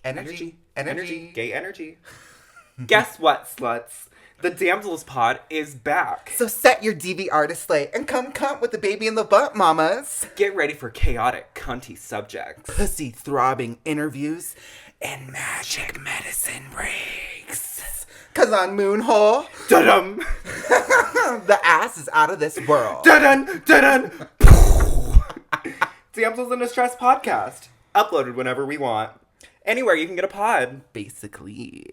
Energy. Gay energy. Guess what, sluts? The Damsels pod is back. So set your DVR display and come with the baby in the butt, mamas. Get ready for chaotic, cunty subjects. Pussy throbbing interviews and magic medicine breaks. Cause on Moonhole, Dun-dum! the ass is out of this world. Dun-dun! Dun-dun! Damsels in Distress podcast. Uploaded whenever we want. Anywhere you can get a pod. Basically.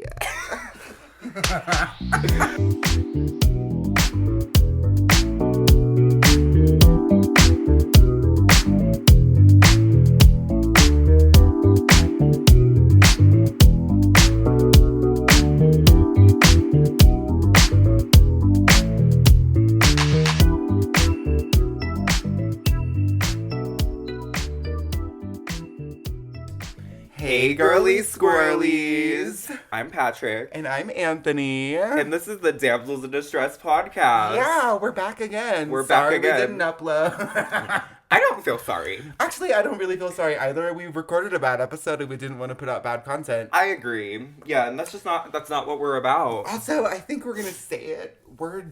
Hey, Girly Squirrellys. I'm Patrick. And I'm Anthony. And this is the Damsels in Distress podcast. Yeah, we're back again. We're sorry back again. We didn't upload. I don't feel sorry. Actually, I don't really feel sorry either. We recorded a bad episode and we didn't want to put out bad content. I agree. Yeah, and that's not what we're about. Also, I think we're gonna say it. We're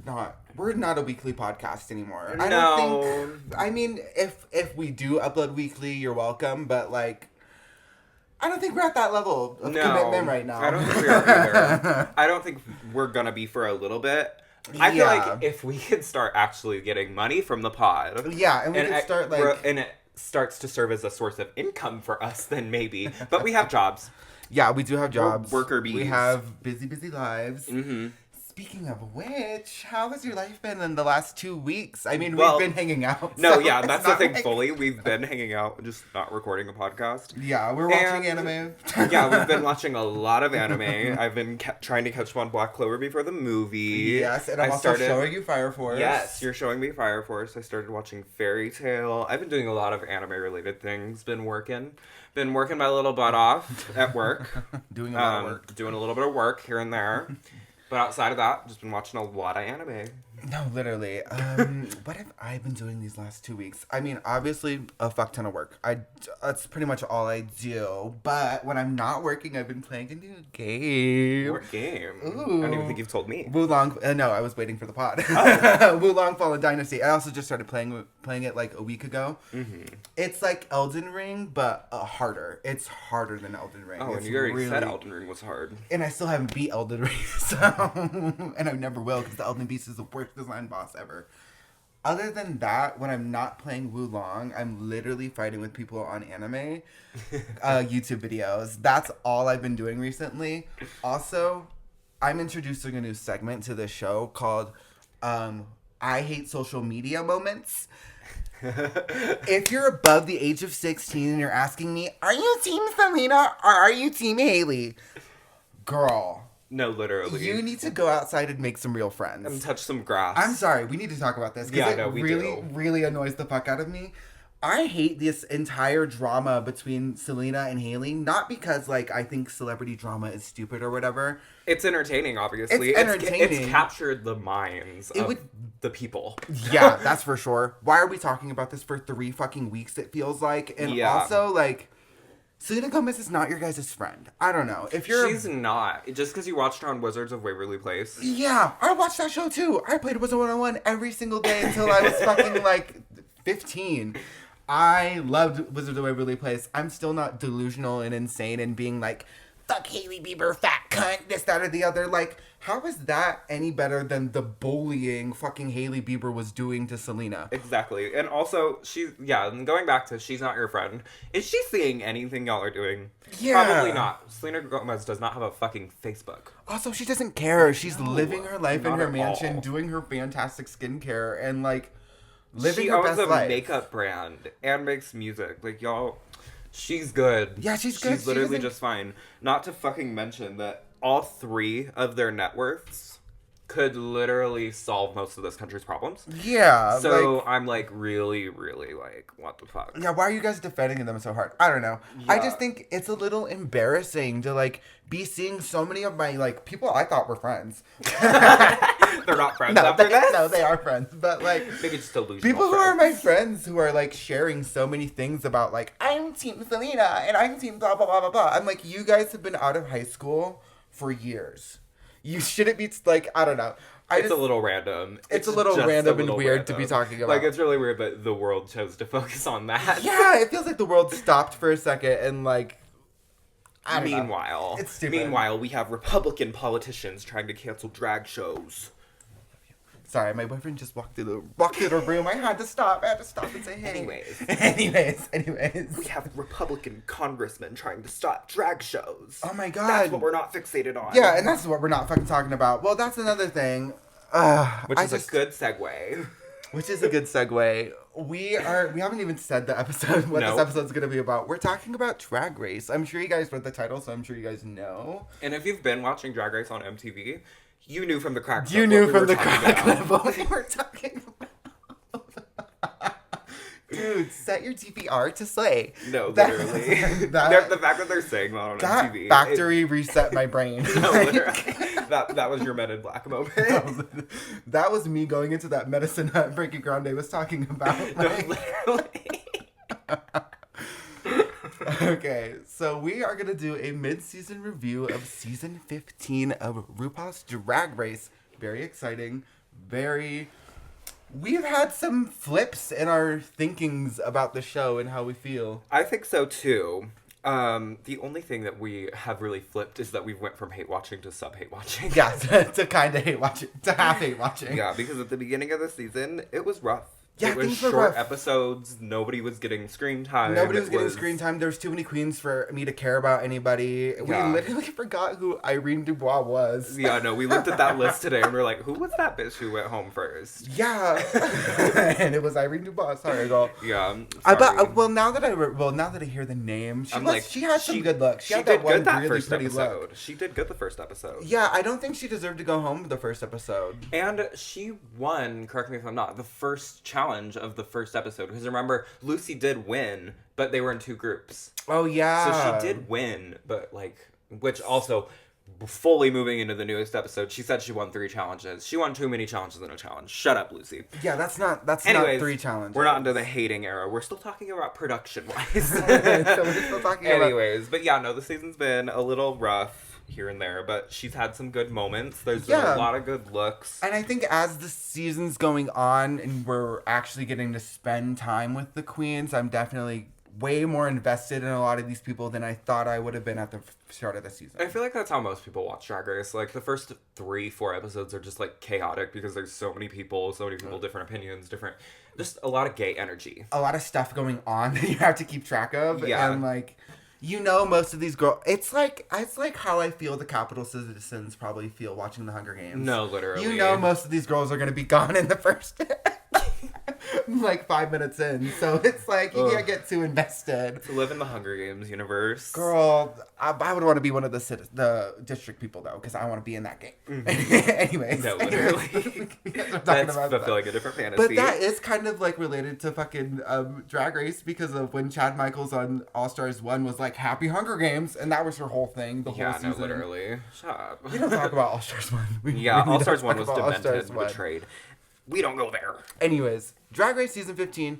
not a weekly podcast anymore. No. I don't think. I mean, if we do upload weekly, you're welcome. But like, I don't think we're at that level of commitment right now. I don't think we are either. I don't think we're gonna be for a little bit. I feel like if we could start actually getting money from the pod. Yeah, and we could start like... And it starts to serve as a source of income for us, then maybe. But we have jobs. Yeah, we do have jobs. We're worker bees. We have busy lives. Mm-hmm. Speaking of which, how has your life been in the last 2 weeks? I mean, well, we've been hanging out. No, so yeah, that's the thing. like... Fully, we've been hanging out, just not recording a podcast. Yeah, we're watching anime. Yeah, we've been watching a lot of anime. I've been trying to catch one Black Clover before the movie. Yes, and I'm also showing you Fire Force. Yes, you're showing me Fire Force. I started watching Fairy Tail. I've been doing a lot of anime-related things. Been working my little butt off at work. Doing a lot of work. Doing a little bit of work here and there. But outside of that, just been watching a lot of anime. No, literally. What have I been doing these last 2 weeks? I mean, obviously, a fuck ton of work. That's pretty much all I do. But when I'm not working, I've been playing a new game. What game? Ooh. I don't even think you've told me. Wulong. No, I was waiting for the pod. Oh. Wulong Fallen Dynasty. I also just started playing it like a week ago. Mm-hmm. It's like Elden Ring, but harder. It's harder than Elden Ring. Oh, it's and you already said Elden Ring was hard. And I still haven't beat Elden Ring, so... and I never will, because the Elden Beast is the worst design boss ever. Other than that, when I'm not playing Wulong, I'm literally fighting with people on anime YouTube videos. That's all I've been doing recently. Also, I'm introducing a new segment to this show called I Hate Social Media Moments. If you're above the age of 16 and you're asking me, are you Team Selena or are you Team Haley? Girl. No, literally. You need to go outside and make some real friends. And touch some grass. I'm sorry, we need to talk about this. Yeah, it really annoys the fuck out of me. I hate this entire drama between Selena and Haley, not because, like, I think celebrity drama is stupid or whatever. It's entertaining, obviously. It's entertaining. It's captured the minds of the people. Yeah, that's for sure. Why are we talking about this for 3 fucking weeks, it feels like? And also, like... Selena Gomez is not your guys' friend. I don't know. She's not. Just because you watched her on Wizards of Waverly Place. Yeah, I watched that show too. I played Wizard 101 every single day until I was fucking like 15. I loved Wizard of Waverly Place. I'm still not delusional and insane and being like, fuck Hailey Bieber, fat cunt, this, that, or the other. Like, how is that any better than the bullying fucking Hailey Bieber was doing to Selena? Exactly. And also, and going back to she's not your friend, is she seeing anything y'all are doing? Yeah. Probably not. Selena Gomez does not have a fucking Facebook. Also, she doesn't care. She's living her life in not her at mansion, all. doing her fantastic skincare, and like, living her She best owns a life. makeup brand and makes music. Like, y'all, she's good. Yeah, she's good. She's literally just fine. Not to fucking mention that all 3 of their net worths could literally solve most of this country's problems. Yeah. So I'm like really, really like, what the fuck? Yeah, why are you guys defending them so hard? I don't know. Yeah. I just think it's a little embarrassing to like be seeing so many of my like people I thought were friends. They're not friends after this? No, they are friends. But, like... Maybe just delusional people who friends. are my friends who are, like, sharing so many things about, like, I'm Team Selena, and I'm Team blah, blah, blah, blah, blah. I'm like, you guys have been out of high school for years. You shouldn't be, like, I don't know. It's a little random. It's a little random and weird to be talking about. Like, it's really weird, but the world chose to focus on that. Yeah, it feels like the world stopped for a second and, like... Meanwhile, it's stupid. We have Republican politicians trying to cancel drag shows. Sorry, my boyfriend just walked through the room. I had to stop and say, hey. Anyways. We have Republican congressmen trying to stop drag shows. Oh my God. That's what we're not fixated on. Yeah, and that's what we're not fucking talking about. Well, that's another thing. Which is a good segue. Which is a good segue. We haven't even said the episode, what this episode's going to be about. We're talking about Drag Race. I'm sure you guys read the title, so I'm sure you guys know. And if you've been watching Drag Race on MTV, you knew from the crack clip. You knew from the crack clip what we were talking about. Dude, set your DVR to slay. No, literally. The fact that they're saying that on MTV. Factory reset my brain. No, literally. That was your Men in Black moment. That was me going into that medicine hut Frankie Grande was talking about. Like... No, literally. Okay, so we are going to do a mid-season review of season 15 of RuPaul's Drag Race. Very exciting. We've had some flips in our thinkings about the show and how we feel. I think so, too. The only thing that we have really flipped is that we went from hate watching to sub-hate watching. Yeah, to kind of hate watching, to half hate watching. Yeah, because at the beginning of the season, it was rough. Yeah, it was short episodes. Nobody was getting screen time. Screen time. There was too many queens for me to care about anybody. Yeah. We literally forgot who Irene Dubois was. Yeah, no, we looked at that list today and we are like, who was that bitch who went home first? Yeah. And it was Irene Dubois. Sorry, girl. Yeah. Now that I hear the name, she had some good looks. She did good that first episode. She did good the first episode. Yeah, I don't think she deserved to go home the first episode. And she won, correct me if I'm not, the first challenge of the first episode. Because remember, Lucy did win, but they were in two groups. Oh, yeah. So she did win, but which also, fully moving into the newest episode, she said she won 3 challenges. She won too many challenges in a challenge. Shut up, Lucy. Yeah, that's not 3 challenges. We're not into the hating era. We're still talking about production-wise. So we're still talking Anyways, but yeah, no, the season's been a little rough here and there, but she's had some good moments. There's been a lot of good looks. And I think as the season's going on and we're actually getting to spend time with the queens, I'm definitely way more invested in a lot of these people than I thought I would have been at the start of the season. I feel like that's how most people watch Drag Race. Like, the first 3-4 episodes are just, chaotic because there's so many people, different opinions, just a lot of gay energy. A lot of stuff going on that you have to keep track of. Yeah. And, most of these girls... It's like how I feel the Capital Citizens probably feel watching the Hunger Games. No, literally. Most of these girls are going to be gone in the first... 5 minutes in. So it's you can't get too invested. To live in the Hunger Games universe. Girl, I would want to be one of the district people, though, because I want to be in that game. Mm-hmm. Anyways. No, literally. That's fulfilling a different fantasy. But that is kind of, related to fucking Drag Race because of when Chad Michaels on All Stars 1 was Happy Hunger Games, and that was her whole thing, whole season. No, literally. Shut up. We don't talk about All Stars 1. All Stars 1 was demented and betrayed. We don't go there. Anyways, Drag Race Season 15.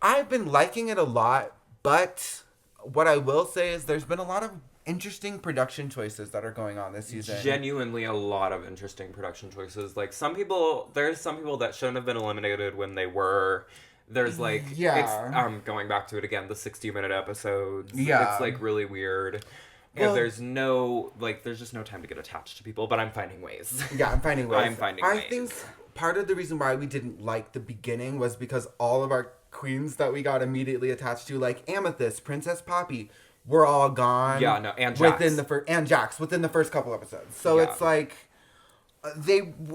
I've been liking it a lot, but what I will say is there's been a lot of interesting production choices that are going on this season. Genuinely a lot of interesting production choices. There's some people that shouldn't have been eliminated when they were. There's it's going back to it again, the 60-minute episodes. Yeah. It's really weird. And there's just no time to get attached to people, but I'm finding ways. Yeah, I'm finding ways. I think part of the reason why we didn't like the beginning was because all of our queens that we got immediately attached to, like Amethyst, Princess Poppy, were all gone. Yeah, no, and Jax. Within the first couple episodes. So it's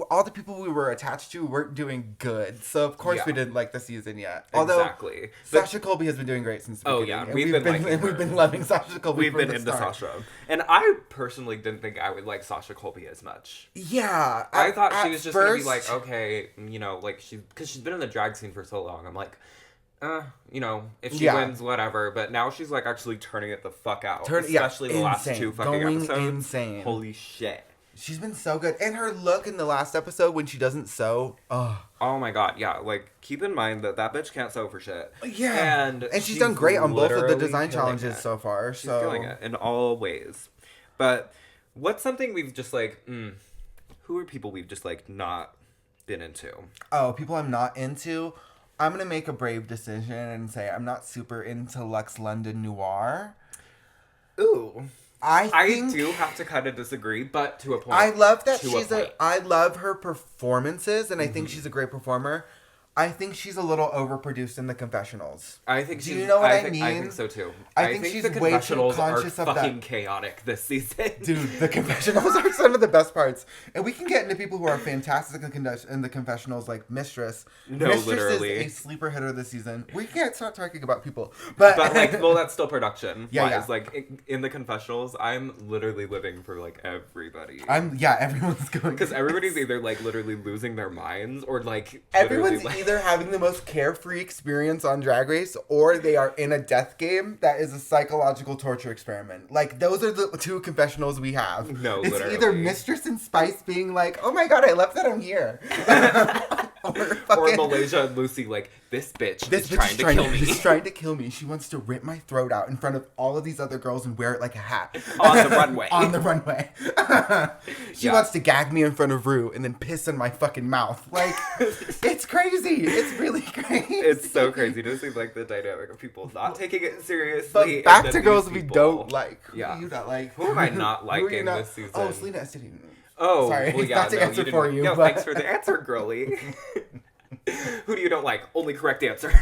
all the people we were attached to weren't doing good. So of course we didn't like the season yet. Although exactly. Sasha Colby has been doing great since the beginning. Yeah, we've been loving Sasha Colby. We've been into Sasha. And I personally didn't think I would like Sasha Colby as much. Yeah. I thought she was just going to be okay, because she's been in the drag scene for so long. I'm like, if she wins, whatever. But now she's actually turning it the fuck out. Especially the last 2 fucking episodes. Insane. Holy shit. She's been so good. And her look in the last episode when she doesn't sew. Oh my god, yeah. Like, keep in mind that bitch can't sew for shit. Yeah. And she's done great on both of the design challenges so far. She's killing it in all ways. But what's something we've just like, who are people we've just like not been into? Oh, people I'm not into? I'm going to make a brave decision and say I'm not super into Lux London Noir. Ooh. I do have to kind of disagree, but to a point. I love that I love her performances, and I think she's a great performer. I think she's a little overproduced in the confessionals. I think Do you know what I mean? I think so too. I think she's way too conscious of that. Fucking chaotic this season. Dude, the confessionals are some of the best parts. And we can get into people who are fantastic in the confessionals, like Mistress. No, Mistress literally. is a sleeper hitter this season. We can't stop talking about people. But like, well, that's still production. Yeah. Like, in the confessionals, I'm literally living for, like, everybody. Everyone's going. Because everybody's either, like, literally losing their minds or, like, everyone's either having the most carefree experience on Drag Race or they are in a death game that is a psychological torture experiment. Like, those are the two confessionals we have. No, it's literally. either Mistress and Spice being like, oh my god, I love that I'm here. or Malaysia and Lucy, like, this bitch is trying to kill me. She's trying to kill me. She wants to rip my throat out in front of all of these other girls and wear it like a hat. On the runway. On the runway. She wants to gag me in front of Rue and then piss in my fucking mouth. Like, it's crazy. It's really crazy. It's so crazy to see, like, the dynamic of people not taking it seriously. But back to girls we don't like. Who do you not like? Who am I not liking this season? Oh, Selena Estee. Oh, sorry. Well, not to answer for you. No, but... thanks for the answer, girly. Who do you don't like? Only correct answer.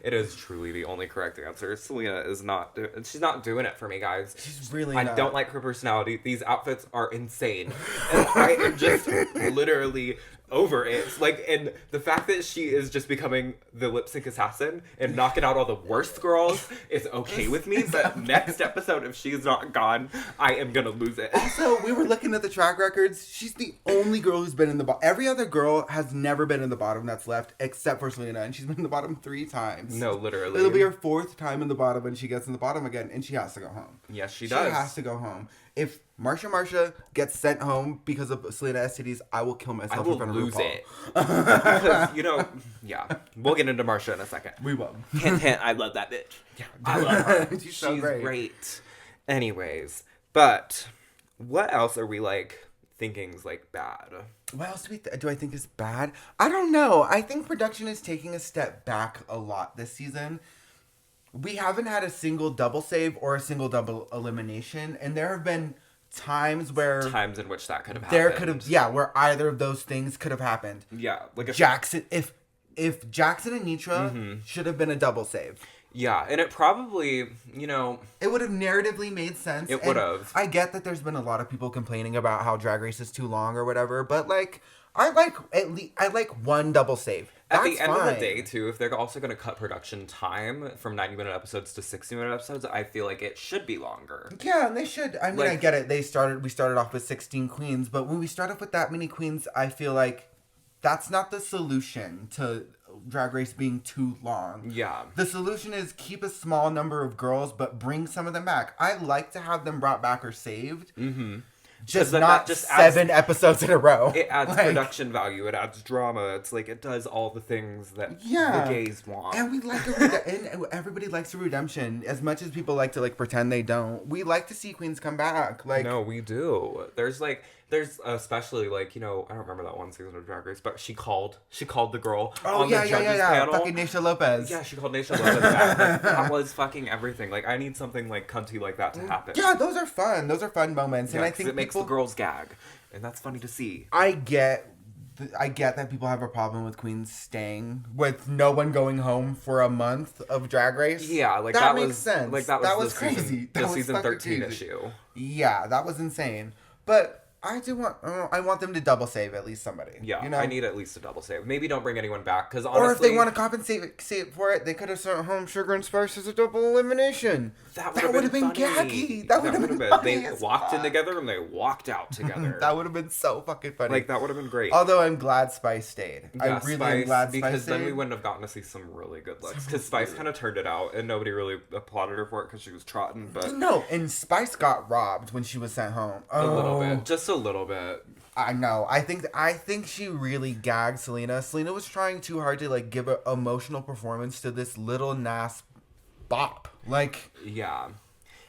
It is truly the only correct answer. Selena is not. She's not doing it for me, guys. She's really. I don't like her personality. These outfits are insane, and I am just literally over it. Like, and the fact that she is just becoming the lip sync assassin and knocking out all the worst girls is okay with me. But next episode, if she's not gone, I am gonna lose it. Also, we were looking at the track records. She's the only girl who's been in the bottom. Every other girl has never been in the bottom that's left, except for Selena, and she's been in the bottom 3 times. No, literally. It'll be her 4th time in the bottom, and she gets in the bottom again, and she has to go home. Yes, she does. She has to go home. If Marsha gets sent home because of Selena STDs, I will kill myself in front of RuPaul. I will lose it. Because, yeah. We'll get into Marsha in a second. We will. Hint, hint, I love that bitch. Yeah. I love her. She's so great. Anyways, but what else are we, like, thinking's, like, bad? What else do I think is bad? I don't know. I think production is taking a step back a lot this season. We haven't had a single double save or a single double elimination, and there have been times in which that could have happened. Where either of those things could have happened. Yeah, like Jackson, if Jackson and Nitra should have been a double save. Yeah, and it probably, it would have narratively made sense. It would have. I get that there's been a lot of people complaining about how Drag Race is too long or whatever, but like I like one double save. At the end of the day, too, if they're also going to cut production time from 90-minute episodes to 60-minute episodes, I feel like it should be longer. Yeah, and they should. I mean, I get it. We started off with 16 queens, but when we start off with that many queens, I feel like that's not the solution to Drag Race being too long. Yeah. The solution is keep a small number of girls, but bring some of them back. I like to have them brought back or saved. Mm-hmm. Just not just 7 episodes in a row. It adds production value. It adds drama. It's like it does all the things that the gays want. And we like and everybody likes a redemption. As much as people like to pretend they don't, we like to see queens come back. No, we do. There's especially I don't remember that one season of Drag Race, but she called the girl on the judges panel. Fucking Naysha Lopez. Yeah, she called Naysha Lopez back. That was fucking everything. Like, I need something cunty like that to happen. Yeah, those are fun. Those are fun moments, and I think it makes the girls gag, and that's funny to see. I get that people have a problem with queens staying with no one going home for a month of Drag Race. Yeah, that makes sense. That was crazy. The season 13 crazy. issue. Yeah, that was insane. But I want them to double save at least somebody. Yeah, you know? I need at least a double save. Maybe don't bring anyone back, because Or if honestly... they want to compensate for it, they could have sent home Sugar and Spice as a double elimination. That would have been gaggy. That would have been funny. They walked in together and they walked out together. That would have been so fucking funny. Like, that would have been great. Although I'm glad Spice stayed. Yeah, I really am glad Spice because stayed. then we wouldn't have gotten to see some really good looks. Because Spice kind of turned it out, and nobody really applauded her for it because she was trotting. But no, and Spice got robbed when she was sent home. A little bit, just a little bit. I know. I think she really gagged Selena. Selena was trying too hard to like give an emotional performance to this little Nas bop. Like, yeah.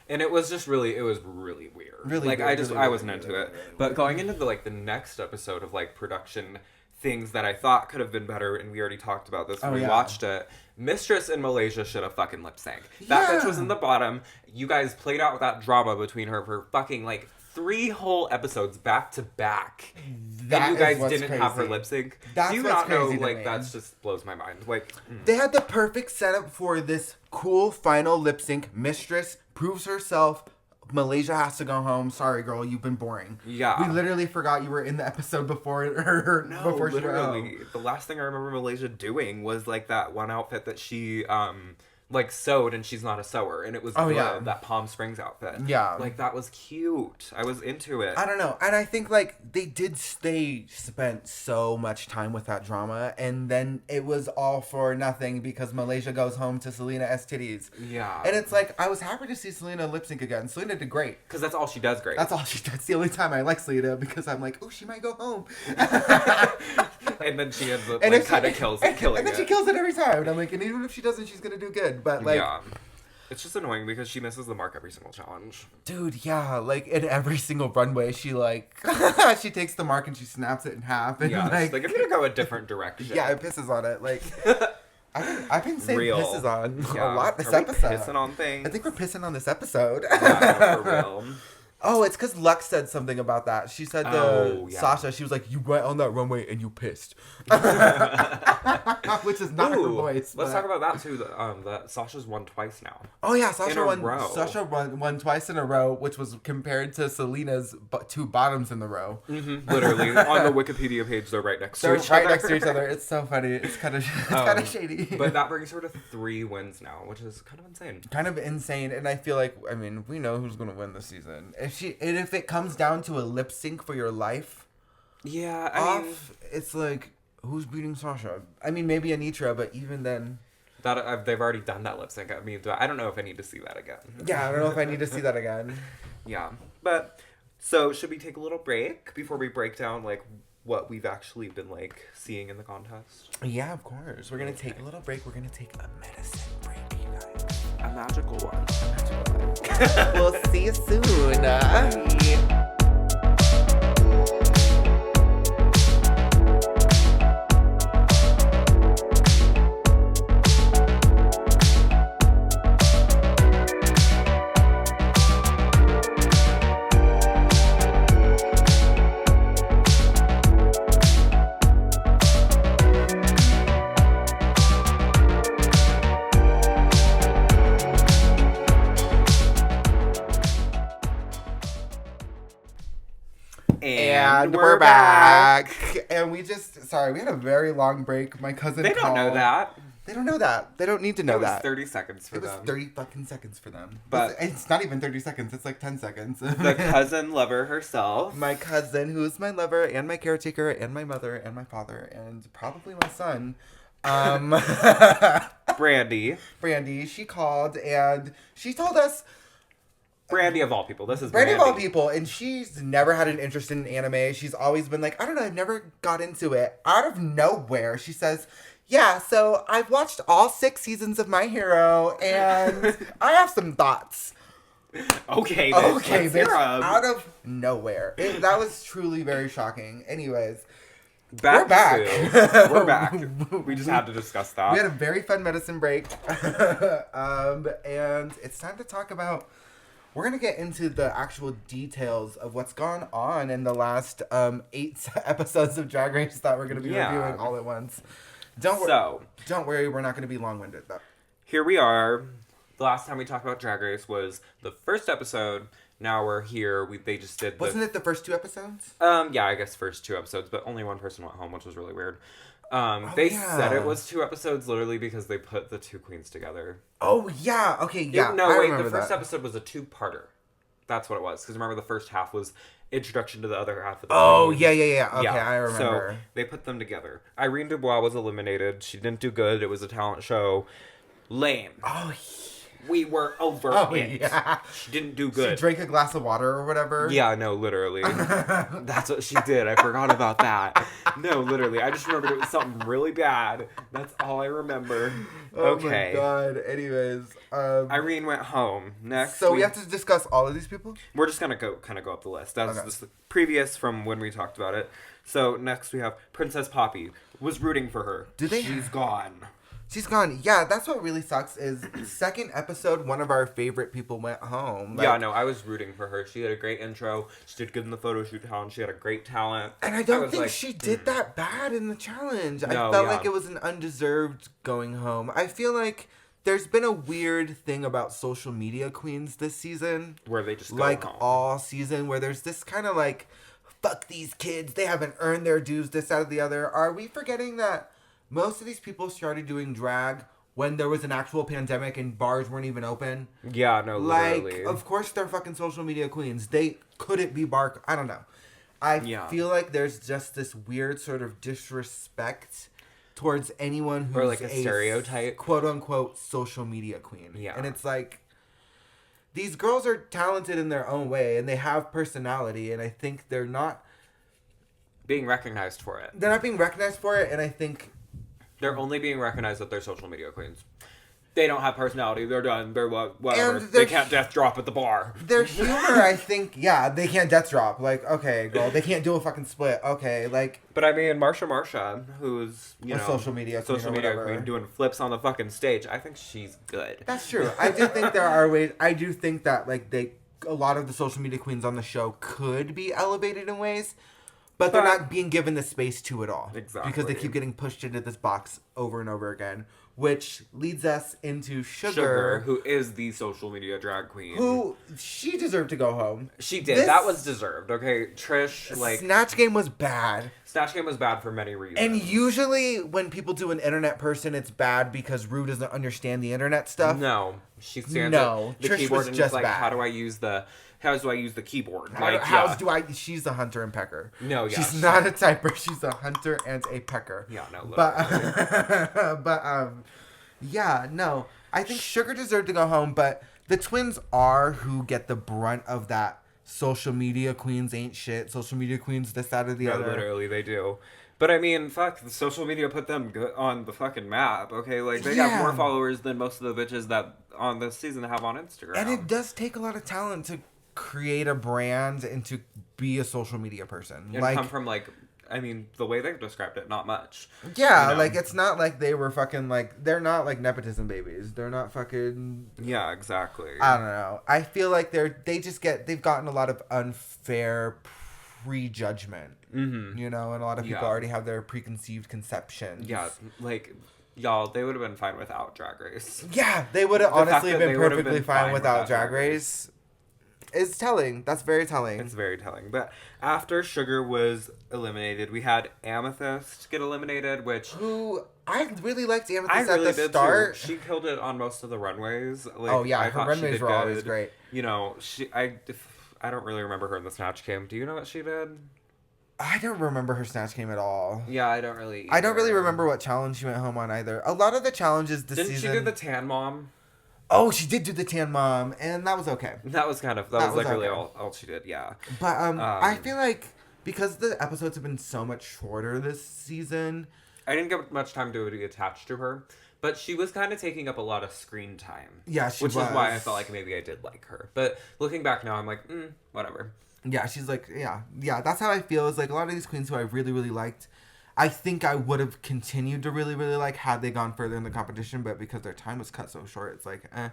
And it was just really, really weird. Really like, weird, I wasn't into it. But going into the next episode of like production things that I thought could have been better, and we already talked about this when we watched it. Mistress in Malaysia should have fucking lip sync. That bitch was in the bottom. You guys played out that drama between her for fucking like 3 whole episodes back to back. That and you guys is what's didn't crazy. have her lip sync. That's Do you what's not know? crazy to Like, me. that just blows my mind. Like, they had the perfect setup for this cool final lip sync. Mistress proves herself. Malaysia has to go home. Sorry, girl, you've been boring. Yeah. We literally forgot you were in the episode before her. No, before she went literally. home. The last thing I remember Malaysia doing was like that one outfit that she like sewed, and she's not a sewer, and it was that Palm Springs outfit. Yeah. Like, that was cute. I was into it. I don't know. And I think like they spent so much time with that drama, and then it was all for nothing because Malaysia goes home to Selena S titties. Yeah. And it's like, I was happy to see Selena lip sync again. Selena did great. Because that's all she does great. That's all she does. It's the only time I like Selena, because I'm like, oh, she might go home. And then she ends up And like if kind of killing and then it. she kills it every time. And I'm like, and even if she doesn't, she's gonna do good. But like, yeah. It's just annoying because she misses the mark every single challenge. dude, yeah, like in every single runway, she like she takes the mark and she snaps it in half. And Yeah, like, I'm gonna go a different direction. yeah, it pisses on it. Like, I've been saying Real. pisses on Yeah. a lot this Are we episode. pissing on things? I think we're pissing on this episode. Yeah, for real. Oh, it's because Lux said something about that. She said Sasha, she was like, you went on that runway and you pissed. Which is not her voice. Let's but... talk about that too. That Sasha's won twice now. Oh yeah, Sasha won twice in a row, which was compared to Selena's 2 bottoms in the row. Mm-hmm. Literally. On the Wikipedia page, they're right next to each other. They're right next to each other. It's so funny. It's kind of shady. But that brings her to 3 wins now, which is kind of insane. Kind of insane, and I feel like, I mean, we know who's gonna win this season. If it comes down to a lip sync for your life, yeah, I mean, it's like, who's beating Sasha? I mean, maybe Anitra, but even then, that they've already done that lip sync. I mean, I don't know if I need to see that again. Yeah, I don't know if I need to see that again. Yeah, but so should we take a little break before we break down like what we've actually been like seeing in the contest? Yeah, of course. We're gonna take a little break. We're gonna take a medicine break, you guys. A magical one. We'll see you soon. Bye. And we're back. And we had a very long break. My cousin They don't know that. They don't know that. They don't need to know It was that. 30 seconds for them. It was 30 fucking seconds for them. But it's not even 30 seconds. It's like 10 seconds. The cousin lover herself. My cousin, who is my lover and my caretaker and my mother and my father and probably my son. Brandy, she called and she told us. Brandy of all people. This is Brandy of all people. And she's never had an interest in anime. She's always been like, I don't know, I've never got into it. Out of nowhere, she says, yeah, so I've watched all 6 seasons of My Hero and I have some thoughts. Okay, bitch. Out of nowhere. That was truly very shocking. Anyways. We're back. We're back. We just had to discuss that. We had a very fun medicine break. And it's time to talk about... We're going to get into the actual details of what's gone on in the last 8 episodes of Drag Race that we're going to be reviewing all at once. Don't worry, we're not going to be long-winded, though. Here we are, The last time we talked about Drag Race was the first episode. Now we're here. They just did. Wasn't it the first 2 episodes? Yeah, I guess first 2 episodes, but only one person went home, which was really weird. They said it was 2 episodes literally because they put the 2 queens together. Oh yeah. Okay. Yeah. The first episode was a 2-parter. That's what it was. Because remember, the first half was introduction to the other half of the queens. Yeah. Okay, I remember. So they put them together. Irene Dubois was eliminated. She didn't do good. It was a talent show. Lame. Oh, we were over it. Yeah. She didn't do good. She drank a glass of water or whatever. Yeah, no, literally. That's what she did. I forgot about that. No, literally. I just remembered it was something really bad. That's all I remember. Okay. Oh my god. Anyways. Irene went home. Next. So we have to discuss all of these people? We're just going to go up the list. That's just the previous from when we talked about it. So next we have Princess Poppy. Was rooting for her. She's gone. She's gone. Yeah, that's what really sucks is second episode, one of our favorite people went home. Yeah, no, I was rooting for her. She had a great intro. She did good in the photo shoot challenge. She had a great talent. And I don't think she did that bad in the challenge. I felt like it was an undeserved going home. I feel like there's been a weird thing about social media queens this season. Where they just go home. All season, where there's this kind of like, fuck these kids. They haven't earned their dues, this, that, or the other. Are we forgetting that most of these people started doing drag when there was an actual pandemic and bars weren't even open? Yeah, no, literally. Like, of course they're fucking social media queens. They couldn't be bar... I don't know. I feel like there's just this weird sort of disrespect towards anyone who's or like a stereotype. Quote-unquote social media queen. Yeah. And it's like, these girls are talented in their own way and they have personality, and I think they're not... being recognized for it. They're not being recognized for it, and I think... They're only being recognized that they're social media queens. They don't have personality. They're done. They're whatever. They can't death drop at the bar. Their humor, I think, they can't death drop. Like, okay, girl, they can't do a fucking split. Okay, like... But I mean, Marsha, who's, a social media queen doing flips on the fucking stage, I think she's good. That's true. I do think there are ways... I do think that, like, a lot of the social media queens on the show could be elevated in ways... But they're not being given the space to at all. Exactly. Because they keep getting pushed into this box over and over again. Which leads us into Sugar. Who is the social media drag queen. Who, she deserved to go home. She did. That was deserved, okay? Trish, like... Snatch Game was bad. Snatch Game was bad for many reasons. And usually when people do an internet person, it's bad because Rue doesn't understand the internet stuff. No. She stands at the Trish keyboard and is like, bad. how do I use the keyboard? She's a hunter and pecker. No, yeah. She's not a typer. She's a hunter and a pecker. Yeah, no, no. I think Sugar deserved to go home, but the twins are who get the brunt of that social media queens ain't shit. Social media queens this, that, or the other. Literally, they do. But I mean, fuck, the social media put them on the fucking map, okay? Like, they have more followers than most of the bitches that on this season have on Instagram. And it does take a lot of talent to create a brand and to be a social media person. And come from, like, I mean, the way they've described it, not much. Yeah, you know? Like, it's not like they were fucking, like, they're not, like, nepotism babies. They're not fucking... Yeah, exactly. I don't know. I feel like they've gotten a lot of unfair prejudgment. Mm-hmm. You know, and a lot of people already have their preconceived conceptions. Yeah, like... Y'all, they would have been fine without Drag Race. Yeah, they would have honestly been perfectly fine without Drag Race. It's telling. That's very telling. It's very telling. But after Sugar was eliminated, we had Amethyst get eliminated, who I really liked Amethyst at the start. Too. She killed it on most of the runways. Like, her runways were always great. You know, I don't really remember her in the Snatch Game. Do you know what she did? I don't remember her Snatch Game at all. Yeah, I don't really remember what challenge she went home on either. A lot of the challenges this season... Didn't she do the Tan Mom? Oh, she did do the Tan Mom, and that was okay. That was like okay. Really all she did, yeah. But I feel like because the episodes have been so much shorter this season... I didn't get much time to be attached to her, but she was kind of taking up a lot of screen time. Yeah, which is why I felt like maybe I did like her. But looking back now, I'm like, whatever. Yeah, she's like, yeah, that's how I feel. Is like a lot of these queens who I really, really liked, I think I would have continued to really, really like had they gone further in the competition, but because their time was cut so short, it's like, eh.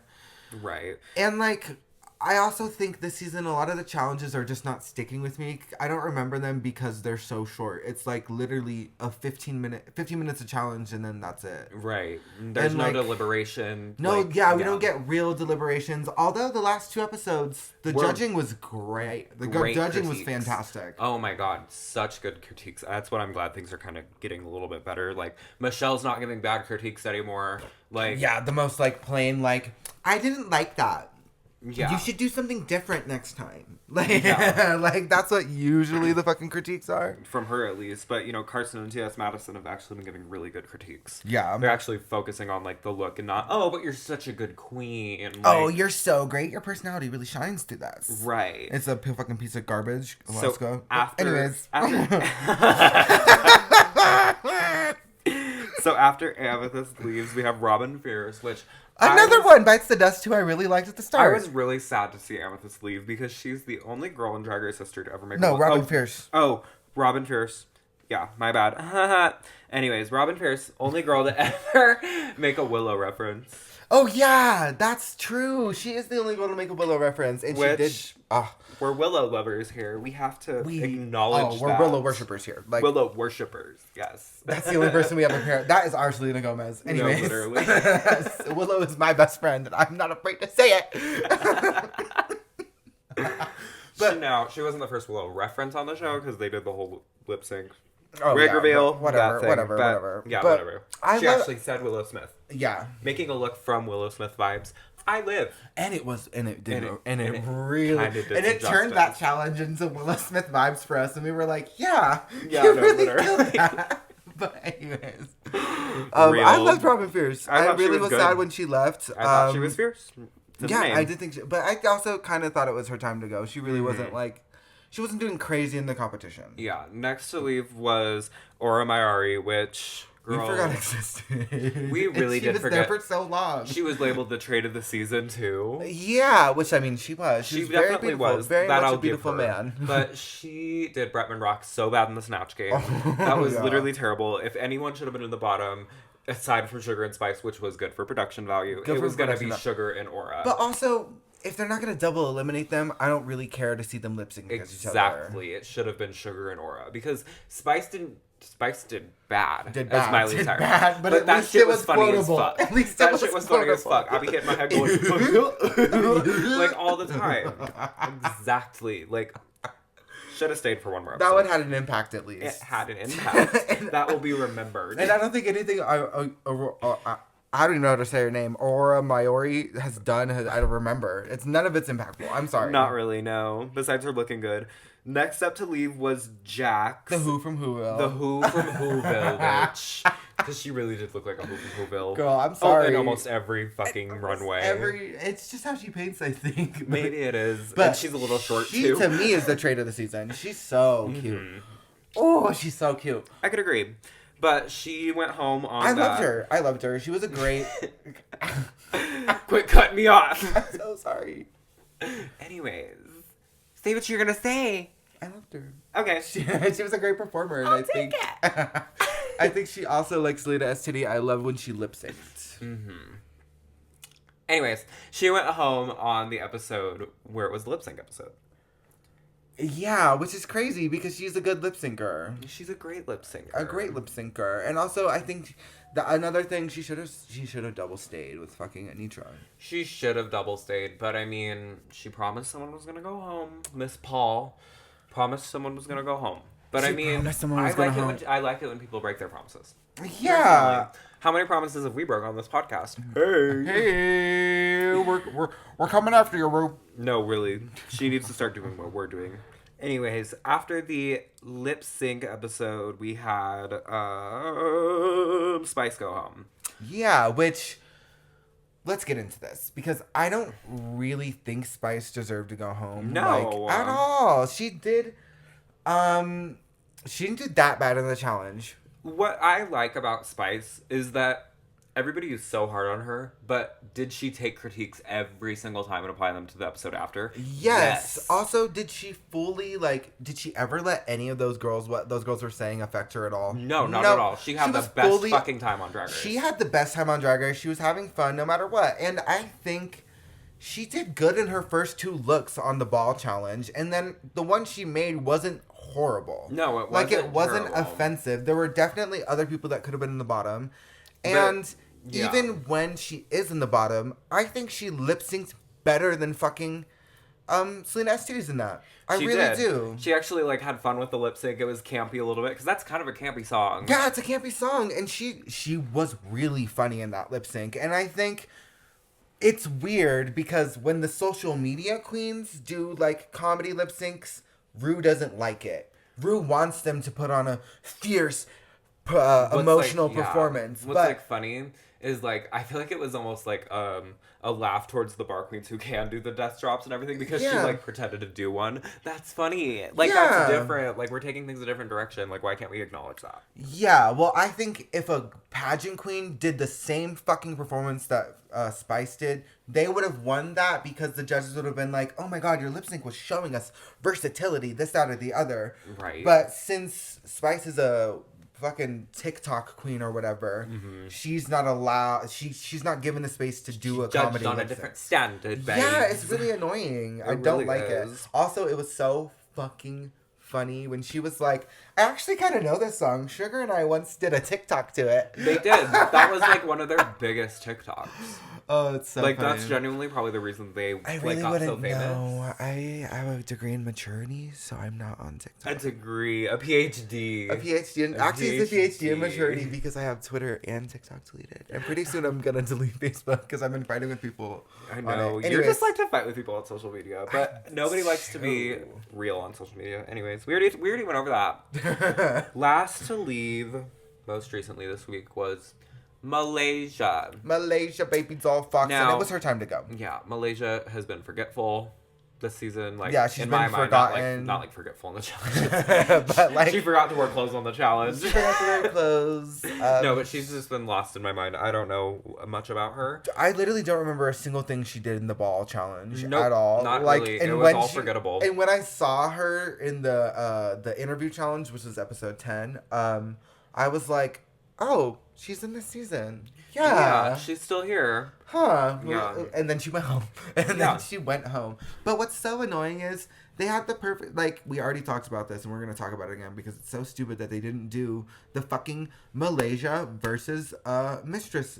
Right. And like, I also think this season a lot of the challenges are just not sticking with me. I don't remember them because they're so short. It's like literally a 15 minutes of challenge and then that's it. Right. There's no deliberation. No, we don't get real deliberations. Although the last 2 episodes, the judging was great. The judging was fantastic. Oh my god, such good critiques. That's what I'm glad things are kind of getting a little bit better. Like, Michelle's not giving bad critiques anymore. Like, yeah, the most like plain like, I didn't like that. Yeah. You should do something different next time. Like, like that's what usually the fucking critiques are. From her, at least. But, you know, Carson and T.S. Madison have actually been giving really good critiques. Yeah. They're actually focusing on, like, the look and not, oh, but you're such a good queen. Like, oh, you're so great. Your personality really shines through this. Right. It's a fucking piece of garbage. So Let's go. Anyways. So after Amethyst leaves, we have Robin Fierce, which... Another one bites the dust who I really liked at the start. I was really sad to see Amethyst leave because she's the only girl in Drag Race history to ever make a Robin Fierce. Oh, Robin Fierce. Yeah, my bad. Anyways, Robin Fierce, only girl to ever make a Willow reference. Oh, yeah, that's true. She is the only one to make a Willow reference. And she did... We're Willow lovers here. We have to acknowledge we're Willow worshippers here. Like, Willow worshippers, yes. That's the only person we have a pair. That is our Selena Gomez. Anyways. No, literally. Willow is my best friend, and I'm not afraid to say it. But she wasn't the first Willow reference on the show because they did the whole lip sync. Wig reveal, whatever. Yeah, but whatever. She actually said Willow Smith. Yeah. Making a look from Willow Smith vibes. I live. And it really and it turned that challenge into Willow Smith vibes for us, and we were like, yeah, you really killed that. But anyways, I loved Robin Fierce. I really was sad when she left. I thought she was fierce. I did think but I also kind of thought it was her time to go. She really wasn't like, she wasn't doing crazy in the competition. Yeah, next to leave was Aura Mayari, which... Girl, we forgot existed. We really did forget. She was there for so long. She was labeled the trade of the season too. Yeah, which I mean, she was. She was definitely was. Very that much I'll a beautiful give her. man. But she did Bretman Rock so bad in the Snatch Game. That was literally terrible. If anyone should have been in the bottom, aside from Sugar and Spice, which was good for production value, it was going to be Sugar and Aura. But also, if they're not going to double eliminate them, I don't really care to see them lip sync against each other. Exactly. It should have been Sugar and Aura because Spice did bad. As Miley Cyrus. Bad, but that shit was funny quotable. as fuck. At least that shit was funny as fuck. I'll be hitting my head going like all the time. Exactly. Like, should have stayed for one more episode. That one had an impact at least. It had an impact. That will be remembered. And I don't think anything I don't even know how to say her name. Aura Mayari has done. I don't remember. None of it's impactful. I'm sorry. Not really. No. Besides her looking good. Next up to leave was Jax. The Who from Whoville. The Who from Whoville, bitch. Because she really did look like a Who from Whoville. Girl, I'm sorry. In almost every fucking runway. It's just how she paints, I think. Maybe it is. But she's a little short, too. She, to me, is the trade of the season. She's so cute. Oh, she's so cute. I could agree. But she went home on I loved her. She was a great... Quit cutting me off. I'm so sorry. Anyways. Say what you're going to say. I loved her. Okay. She was a great performer. And I think she also, like Selena STD, I love when she lip synced. Mm-hmm. Anyways, she went home on the episode where it was the lip sync episode. Yeah, which is crazy because she's a good lip syncer. She's a great lip syncer. A great lip syncer. And also, I think another thing, she should have double stayed with fucking Anitra. She should have double stayed, but I mean, she promised someone was gonna go home. Miss Paul promised someone was gonna go home. But I mean, I like it when people break their promises. Yeah. Personally. How many promises have we broke on this podcast? Hey, we're coming after you, Ru. No, really. She needs to start doing what we're doing. Anyways, after the lip sync episode, we had Spice go home. Yeah, which let's get into this because I don't really think Spice deserved to go home. No, at all. She did. She didn't do that bad in the challenge. What I like about Spice is that everybody is so hard on her, but did she take critiques every single time and apply them to the episode after? Yes. Also, did she ever let any of those girls, what those girls were saying, affect her at all? No, not at all. She had the best fucking time on Drag Race. She had the best time on Drag Race. She was having fun no matter what. And I think she did good in her first 2 looks on the ball challenge, and then the one she made wasn't horrible. No, it wasn't. Like, it wasn't terrible. offensive. There were definitely other people that could have been in the bottom. And even when she is in the bottom, I think she lip syncs better than fucking Selena Esti's in that. I really do. She actually like had fun with the lip sync. It was campy a little bit because that's kind of a campy song. Yeah, it's a campy song, and she was really funny in that lip sync. And I think it's weird because when the social media queens do like comedy lip syncs, Rue doesn't like it. Rue wants them to put on a fierce, emotional performance. What's like funny is like I feel like it was almost like a laugh towards the bar queens who can do the death drops and everything because she like pretended to do one. That's funny. Like that's different. Like we're taking things a different direction. Like why can't we acknowledge that? Yeah, well I think if a pageant queen did the same fucking performance that Spice did, they would have won that because the judges would have been like, oh my god, your lip sync was showing us versatility, this, that, or the other. Right. But since Spice is a fucking TikTok queen or whatever, she's not allowed. She's not given the space to do a comedy. Judged on a different standard, babe. Yeah, it's really annoying. I don't like it. Also, it was so fucking funny when she was like, I actually kind of know this song. Sugar and I once did a TikTok to it. They did. That was like one of their biggest TikToks. Oh, it's so like funny. That's genuinely probably the reason they I really got so wouldn't famous. know. I have a degree in maturity, so I'm not on TikTok. A degree, a PhD. A PhD. Actually, it's a PhD in maturity because I have Twitter and TikTok deleted. And pretty soon I'm going to delete Facebook because I've been fighting with people. I know. You just like to fight with people on social media. But nobody likes to be real on social media. Anyways, we already went over that. Last to leave, most recently this week, was Malaysia. Malaysia, baby doll fox. Now, and it was her time to go. Yeah, Malaysia has been forgetful this season. Like, yeah, she's in been my mind, forgotten. not like forgetful in the challenge. But like she forgot to wear clothes on the challenge. She forgot to wear clothes. No, but she's just been lost in my mind. I don't know much about her. I literally don't remember a single thing she did in the ball challenge Nope, at all. Not like, really. And it was all forgettable. And when I saw her in the interview challenge, which was episode 10, I was like, oh, she's in this season. Yeah, she's still here. Huh. Yeah. And then she went home. Then she went home. But what's so annoying is they had the perfect, like, we already talked about this and we're going to talk about it again because it's so stupid that they didn't do the fucking Malaysia versus Mistress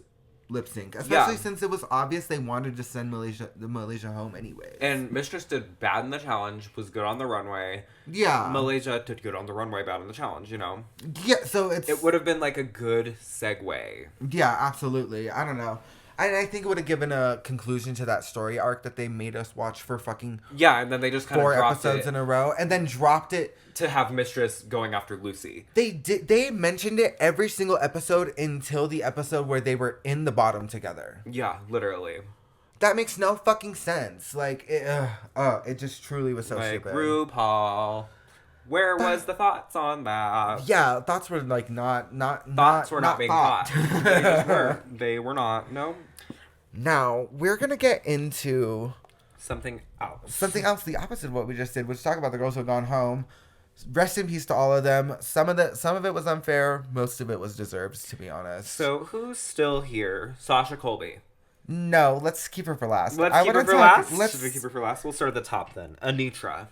lip sync. Especially since it was obvious they wanted to send Malaysia home anyway. And Mistress did bad in the challenge, was good on the runway. Yeah. Malaysia did good on the runway, bad in the challenge, you know? Yeah, so it would have been like a good segue. Yeah, absolutely. I don't know. I think it would have given a conclusion to that story arc that they made us watch for fucking and then they just kind of 4 dropped episodes in a row, and then dropped it to have Mistress going after Lucy. They mentioned it every single episode until the episode where they were in the bottom together. Yeah, literally. That makes no fucking sense. Like it just truly was so like, stupid. RuPaul. Where was the thoughts on that? Yeah, thoughts were like not thoughts were not being thought. They just weren't. They were not. No. Now we're gonna get into something else. Something else, the opposite of what we just did, which talk about the girls who have gone home. Rest in peace to all of them. Some of it was unfair. Most of it was deserved, to be honest. So who's still here? Sasha Colby. No, let's keep her for last. Should we keep her for last? We'll start at the top then. Anitra.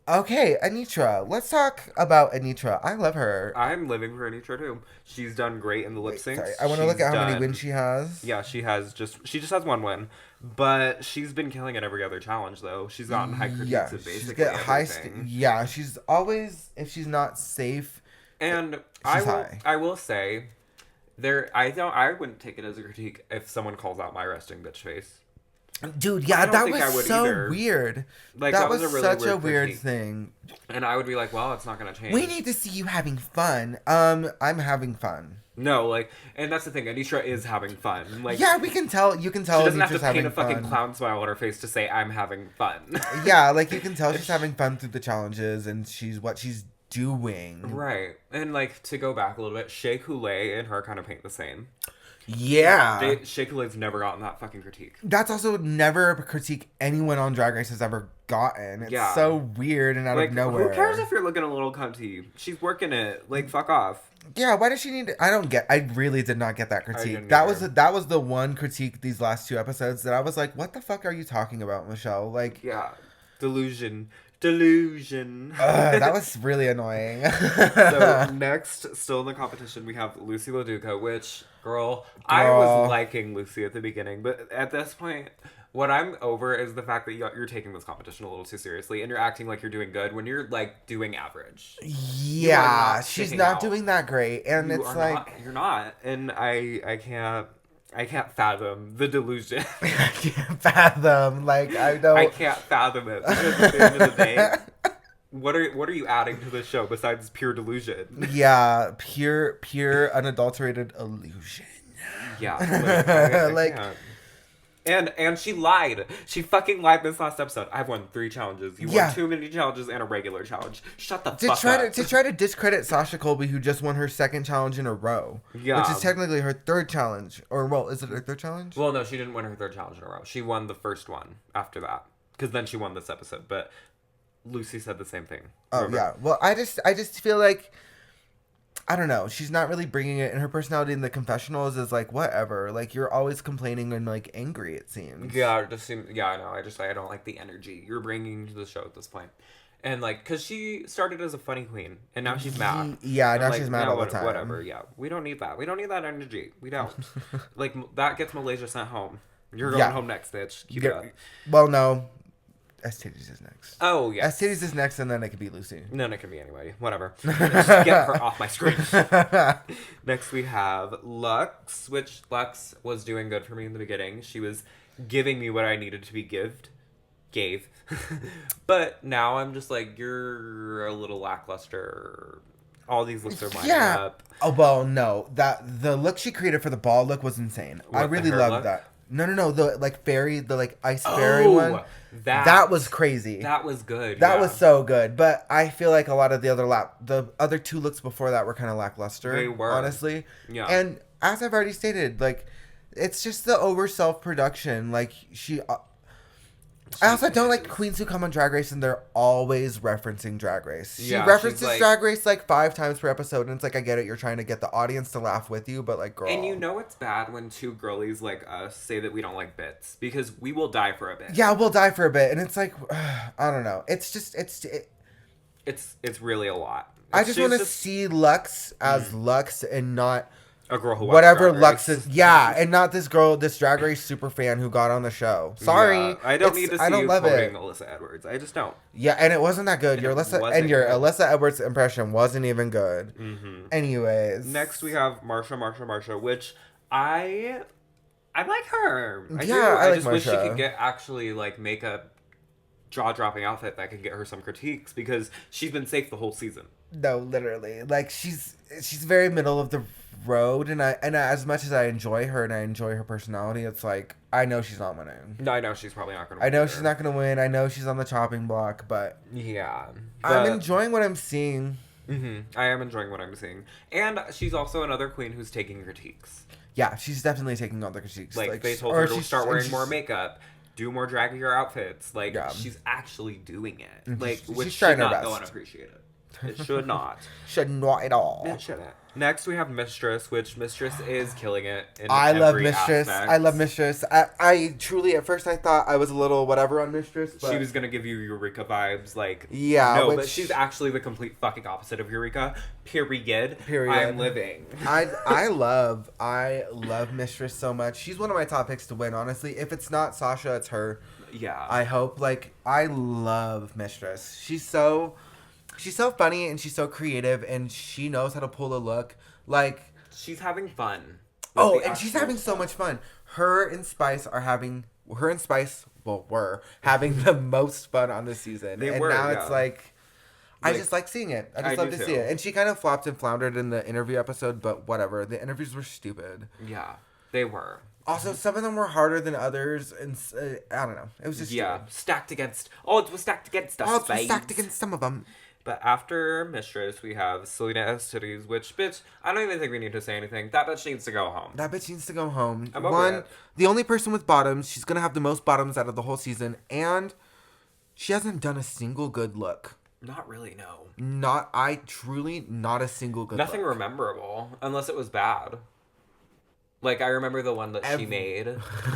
Okay, Anitra. Let's talk about Anitra. I love her. I'm living for Anitra too. She's done great in the lip syncs. I want to look at how many wins she has. Yeah, she just has 1 win, but she's been killing it every other challenge though. She's gotten high critiques of basically everything. She's always, if she's not safe. And I will say, I wouldn't take it as a critique if someone calls out my resting bitch face. Dude, yeah, that was so weird. Like, that was a really such a weird critique. thing. And I would be like, well, it's not going to change. We need to see you having fun. I'm having fun. No, like, and that's the thing. Anitra is having fun. Like, yeah, we can tell. You can tell. She doesn't Anitra's have to paint a fucking fun. clown smile on her face to say I'm having fun. Yeah, like you can tell she's having fun through the challenges and she's doing. Right, and like to go back a little bit, Shea Coulee and her kind of paint the same. Yeah. Shake-a-Leg's never gotten that fucking critique. That's also never a critique anyone on Drag Race has ever gotten. It's so weird and out of nowhere. Who cares if you're looking a little cunty? She's working it. Like, fuck off. Yeah, why does she need to... I really did not get that critique. That was the one critique these last 2 episodes that I was like, what the fuck are you talking about, Michelle? Like... Yeah. Delusion. That was really annoying. So next, still in the competition, we have Lucy LaDuca, which, girl, I was liking Lucy at the beginning, but at this point, what I'm over is the fact that you're taking this competition a little too seriously, and you're acting like you're doing good when you're, like, doing average. Yeah, she's not doing that great, and you're not, and I can't fathom the delusion. I can't fathom. I can't fathom it because at the end of the day, what are you adding to the show besides pure delusion? Yeah, pure unadulterated illusion. Yeah, I can't. And she lied. She fucking lied this last episode. I've won 3 challenges. You won 2 mini challenges and a regular challenge. Shut the fuck up. To try to discredit Sasha Colby, who just won her 2nd challenge in a row. Yeah. Which is technically her 3rd challenge. Or, well, is it her 3rd challenge? Well, no, she didn't win her 3rd challenge in a row. She won the first one after that. Because then she won this episode. But Lucy said the same thing. Remember? Oh, yeah. Well, I just feel like... I don't know. She's not really bringing it, and her personality in the confessionals is like whatever. Like you're always complaining and like angry. It seems. Yeah, it just seems. Yeah, I know. I don't like the energy you're bringing to the show at this point. And like, cause she started as a funny queen, and now she's mad. Yeah, now she's mad all the time. Whatever. Yeah, we don't need that. We don't need that energy. We don't. Like that gets Malaysia sent home. You're going home next, bitch. Keep it up. Well, no. S-Titties is next. Oh, yeah. S-Titties is next, and then it could be Lucy. No, it could be anybody. Whatever. Just get her off my screen. Next, we have Lux, which Lux was doing good for me in the beginning. She was giving me what I needed to be gave. But now I'm just like, you're a little lackluster. All these looks are lining up. Oh, well, no. The look she created for the ball look was insane. I really loved that. No. The ice fairy one. That was crazy. That was good. That was so good. But I feel like a lot of the other 2 looks before that were kind of lackluster. They were, honestly. Yeah. And as I've already stated, like it's just the over self production. Like I also don't like queens who come on Drag Race and they're always referencing Drag Race. She references Drag Race like 5 times per episode, and it's like, I get it, you're trying to get the audience to laugh with you, but like, girl. And you know it's bad when 2 girlies like us say that we don't like bits, because we will die for a bit. Yeah, we'll die for a bit, and it's like, I don't know. It's just, it's really a lot. I just want to see Lux as Lux and not... A girl who whatever Lux is, and not this Drag Race super fan who got on the show. Sorry, I don't need to see you quoting Alyssa Edwards. I just don't. Yeah, and it wasn't that good. Your Alyssa Edwards impression wasn't even good. Mm-hmm. Anyways, next we have Marsha, which I like her. I just wish she could actually make a jaw-dropping outfit that could get her some critiques, because she's been safe the whole season. No, literally, like she's very middle of the road, and as much as I enjoy her and I enjoy her personality, it's like I know she's not winning. No, I know she's probably not going to win. I know she's not going to win. I know she's on the chopping block, but yeah, I'm enjoying what I'm seeing. Mm-hmm. I am enjoying what I'm seeing, and she's also another queen who's taking critiques. Yeah, she's definitely taking all the critiques. Like they told her to start wearing more makeup, do more draggier outfits. Like she's actually doing it. Mm-hmm. Like which should not go unappreciated. It should not. Should not at all. It shouldn't. Next, we have Mistress, which Mistress is killing it in love every Mistress. aspect. I love Mistress. I truly, at first, I thought I was a little whatever on Mistress. But... She was going to give you Eureka vibes. Like, but she's actually the complete fucking opposite of Eureka. Period. I'm living. I love Mistress so much. She's one of my top picks to win, honestly. If it's not Sasha, it's her. Yeah. I hope. Like, I love Mistress. She's so funny, and she's so creative, and she knows how to pull a look. Like, she's having fun. Oh, and she's having so much fun. Her and Spice were having the most fun on this season. It's like, I just like seeing it. I just love to see it. And she kind of flopped and floundered in the interview episode, but whatever. The interviews were stupid. Yeah, they were. Also, some of them were harder than others, and I don't know. It was just stupid. Stacked against... Odds were stacked against us, Odds were stacked against some of them. But after Mistress, we have Selena Estides, which, bitch, I don't even think we need to say anything. That bitch needs to go home. That bitch needs to go home. I'm over it. The only person with bottoms, she's going to have the most bottoms out of the whole season, and she hasn't done a single good look. Not really, no. Not a single good Nothing look. rememberable, unless it was bad. Like, I remember the one that she made.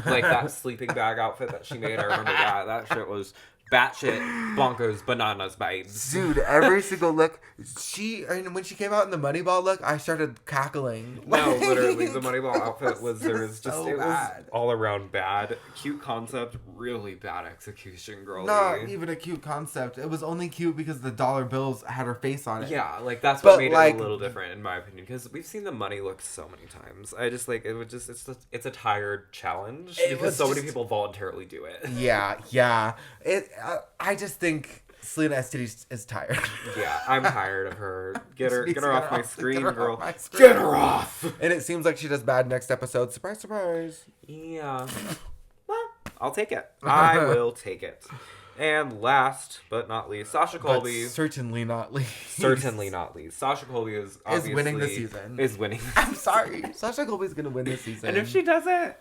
Like, that sleeping bag outfit that she made. I remember that. That shit was batshit bonkers bananas, babes. Dude, every single look. When she came out in the Moneyball look, I started cackling. No, literally, the Moneyball outfit was, it was bad. all around bad. Cute concept, really bad execution, girl. Not even a cute concept. It was only cute because the dollar bills had her face on it. Yeah, like, that's what made it a little different, in my opinion, because we've seen the money look so many times. I just, like, it's a tired challenge, because so many people voluntarily do it. Yeah. I just think Selena Estides is tired. Yeah, I'm tired of her. Get her off my screen, girl. Get her off! And it seems like she does bad next episode. Surprise, surprise. Yeah. Well, I'll take it. I will take it. And last but not least, Sasha Colby. But certainly not least. Certainly not least. Sasha Colby is obviously... winning the season. Is winning. I'm sorry. Sasha Colby's going to win this season. And if she doesn't,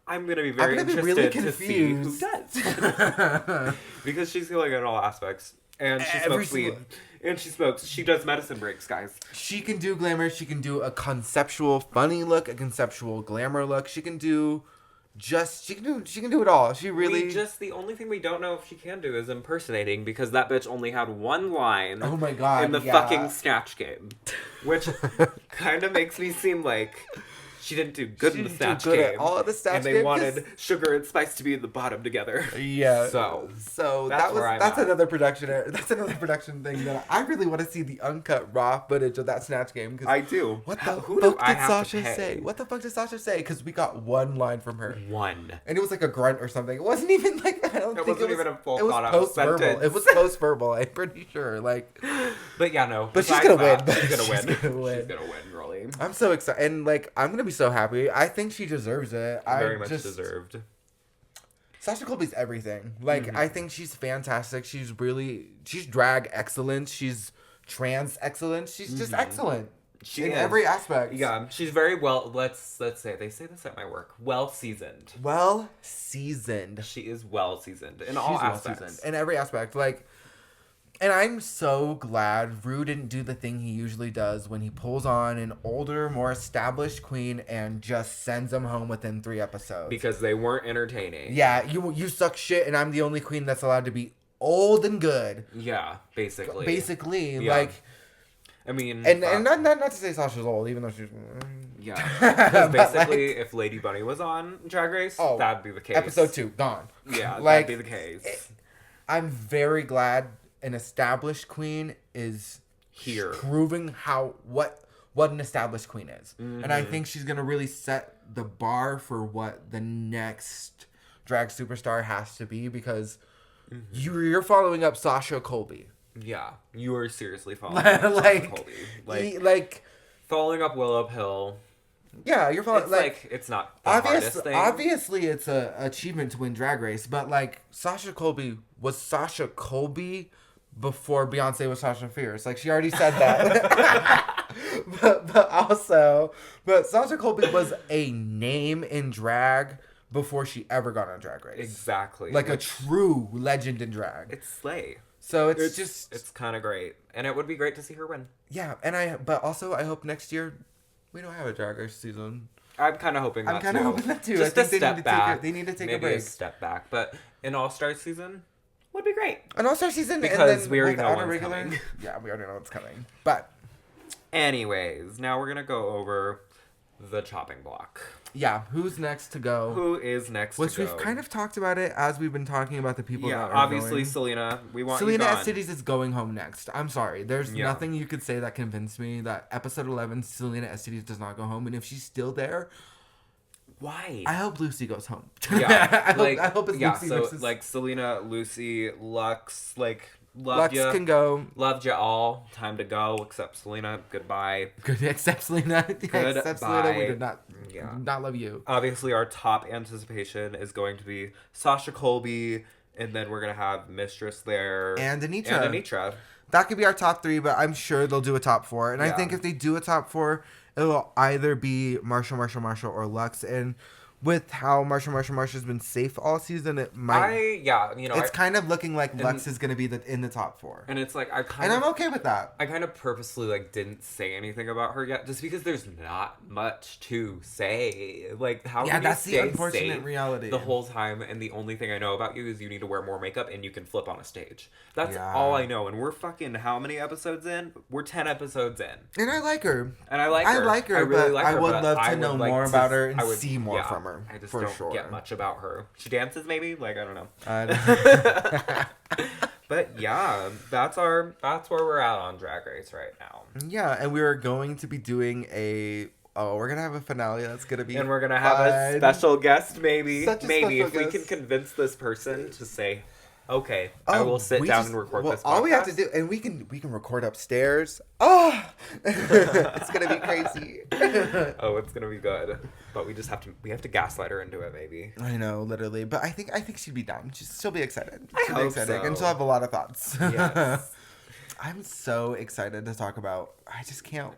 I'm going to be very interested to see who does. Because she's healing in all aspects. And she smokes weed. And she smokes. She does medicine breaks, guys. She can do glamour. She can do a conceptual funny look, a conceptual glamour look. She can do she can do it all. She really... the only thing we don't know if she can do is impersonating, because that bitch only had one line. Oh my god, in the fucking Snatch game. Which kind of makes me seem like she didn't do good in the Snatch game. At all of the Snatch and they wanted Sugar and Spice to be in the bottom together. Yeah. So that's another production. That's another production thing that I really want to see, the uncut raw footage of that Snatch game. I do. What the fuck did Sasha say? What the fuck did Sasha say? Because we got one line from her. One. And it was like a grunt or something. It wasn't even like, I don't think it was even a full it was post-verbal. sentence. It was post-verbal, I'm pretty sure. Like, but yeah, no. But she's gonna win. She's gonna win. She's gonna win, girlie. I'm so excited. And like, I'm gonna be so happy. I think she deserves it. Very much deserved. Sasha Colby's everything. Like, I think she's fantastic. She's drag excellent. She's trans excellent. She's just excellent. She in every aspect. Yeah, she's very well. Let's say they say this at my work. Well seasoned. Well seasoned. She is well seasoned in all aspects. Well seasoned in every aspect. Like, and I'm so glad Rue didn't do the thing he usually does when he pulls on an older, more established queen and just sends them home within 3 episodes. Because they weren't entertaining. Yeah, you suck shit, and I'm the only queen that's allowed to be old and good. Yeah, basically. Yeah. Like. I mean, and not to say Sasha's old, even though she's... Yeah. Because basically, if Lady Bunny was on Drag Race, that'd be the case. Episode 2, gone. Yeah, that'd be the case. I'm very glad an established queen is here, proving what an established queen is. And I think she's going to really set the bar for what the next drag superstar has to be, because you're following up Sasha Colby. Yeah, you are seriously following up Sasha Colby. Like following up Willow Hill. Yeah, you're following. It's not the hardest thing. Obviously, it's a achievement to win Drag Race, but like Sasha Colby was Sasha Colby before Beyonce was Sasha Fierce. Like, she already said that. but Sasha Colby was a name in drag before she ever got on Drag Race. Exactly. Like a true legend in drag. It's slay. So it's kind of great, and it would be great to see her win. Yeah, but also I hope next year we don't have a Drag Race season. I'm kind of hoping that too. Just I think they need to take a break. A step back, but an All-Star season would be great. An All-Star season, because and then we already know what's coming. Yeah, we already know what's coming. But anyways, now we're gonna go over the chopping block. Yeah, who's next to go? Who is next to go? Which we've kind of talked about it as we've been talking about the people that are obviously going. Selena. Selena Estides is going home next. I'm sorry. There's nothing you could say that convinced me that episode 11, Selena Estides does not go home. And if she's still there... Why? I hope Lucy goes home. Yeah. I hope it's Lucy versus... like, Selena, Lucy, Lux, like... Lux can go. Loved you all. Time to go. Except Selena. Goodbye. Except Selena. Except Selena. We did not love you. Obviously, our top anticipation is going to be Sasha Colby, and then we're gonna have Mistress there and Anitra. that could be our top 3, but I'm sure they'll do a top 4. And I Yeah. think if they do a top 4, it'll either be Marshall, or Lux. And with how Marshall's been safe all season, it might. It's kind of looking like Lux is going to be in the top 4. And it's like, I'm okay with that. I kind of purposely, like, didn't say anything about her yet, just because there's not much to say. Like, how can you that's stay the unfortunate safe reality. the whole time, and the only thing I know about you is you need to wear more makeup and you can flip on a stage. That's all I know, and we're fucking how many episodes in? We're 10 episodes in. And I like her. And I like her. I really like her, I would love to know more about her and see more from her. I just don't get much about her. She dances, maybe? Like, I don't know. But yeah, that's where we're at on Drag Race right now. Yeah, and we're going to be doing we're gonna have a finale that's gonna be, and we're gonna have a special guest, maybe. Maybe if we can convince this person to say, okay, I will sit down and record this podcast. All we have to do, and we can record upstairs. Oh, it's gonna be crazy. Oh, it's gonna be good. But we have to gaslight her into it, maybe. I know, literally. But I think she'd be down. She'll be excited. I hope so. And she'll have a lot of thoughts. Yes. I'm so excited to talk about. I just can't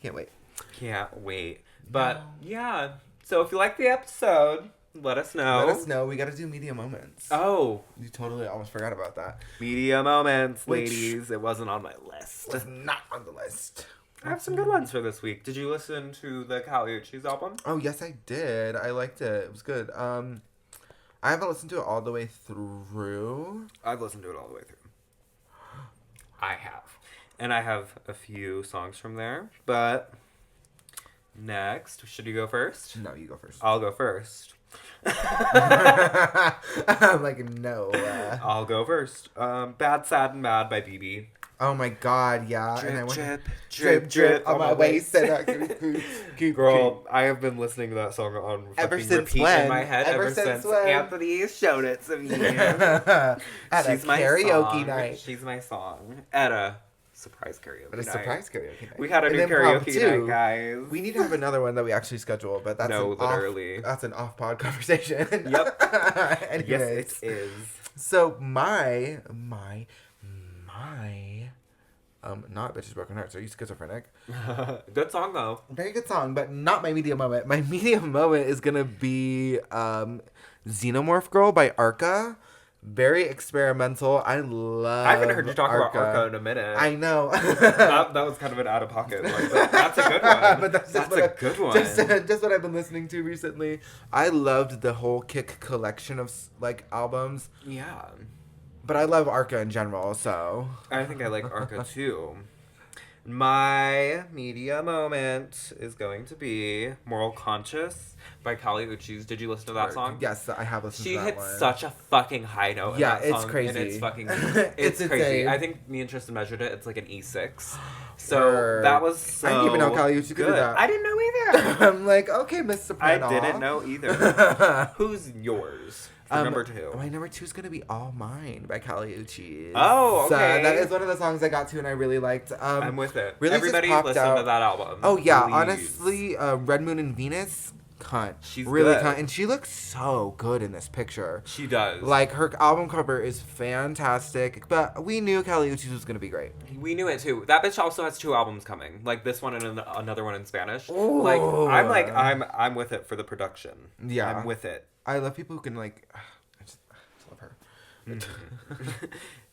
wait. Can't wait. But yeah. So if you like the episode, let us know. We gotta do media moments. Oh. You totally almost forgot about that. Media moments, ladies. It wasn't on my list. It was not on the list. I have some good ones for this week. Did you listen to the Uchis album? Oh, yes, I did. I liked it. It was good. I haven't listened to it all the way through. I've listened to it all the way through. I have. And I have a few songs from there. But next, should you go first? No, you go first. I'll go first. I'm like, no. I'll go first. Bad, Sad, and Mad by BIBI. Oh my god, yeah. Drip, and I went, drip on my waist. Girl, I have been listening to that song on repeat in my head ever since Anthony showed it to me. At She's a my karaoke song. night. She's my song. At a surprise karaoke night. We had a new karaoke night, guys. We need to have another one that we actually schedule, but that's that's an off-pod conversation. Yep. Anyways, yes, it is. So my not Bitches Broken Hearts. Are you schizophrenic? Good song though. Very good song, but not my media moment. My media moment is gonna be Xenomorphgirl by Arca. Very experimental. I haven't heard you talk about Arca in a minute. I know. that was kind of an out of pocket. Like, that's a good one. But that's a good one. Just what I've been listening to recently. I loved the whole Kick collection of like albums. Yeah. But I love Arca in general, so. I think I like Arca too. My media moment is going to be Moral Conscious by Uchis. Did you listen to that song? Yes, I have listened to that one. She hit such a fucking high note in that song. It's crazy. And it's fucking... It's crazy. I think me and Tristan measured it. It's like an E6. So that was so I didn't even know Uchis could do that. I didn't know either. I'm like, okay, Miss Soprano. I didn't know either. Who's yours? Number 2. My number 2 is going to be All Mine by Uchis. Oh, okay. So that is one of the songs I got to and I really liked. I'm with it. Really Everybody listen to that album. Oh, yeah. Please. Honestly, Red Moon and Venus, cunt. She's really good. Cunt. And she looks so good in this picture. She does. Like, her album cover is fantastic. But we knew Uchis was going to be great. We knew it, too. That bitch also has 2 albums coming. Like, this one and another one in Spanish. Ooh. I'm with it for the production. Yeah. I'm with it. I love people who can, like... I just love her.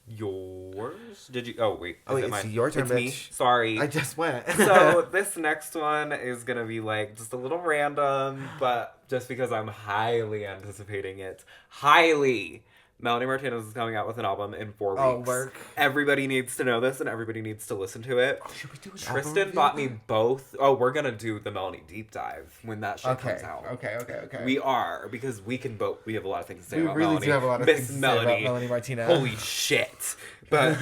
Yours? Did you? Oh wait. Oh wait, it's mine? your turn, it's bitch. Me. Sorry. I just went. So this next one is gonna be like just a little random, but just because I'm highly anticipating it. Melanie Martinez is coming out with an album in 4 weeks. Oh, work. Everybody needs to know this, and everybody needs to listen to it. Oh, should we do an Tristan bought me both. Oh, we're gonna do the Melanie deep dive when that shit comes out. Okay. We are, because we can both. We have a lot of things to say about really Melanie. do have a lot of things to say about Melanie Martinez. Holy shit! But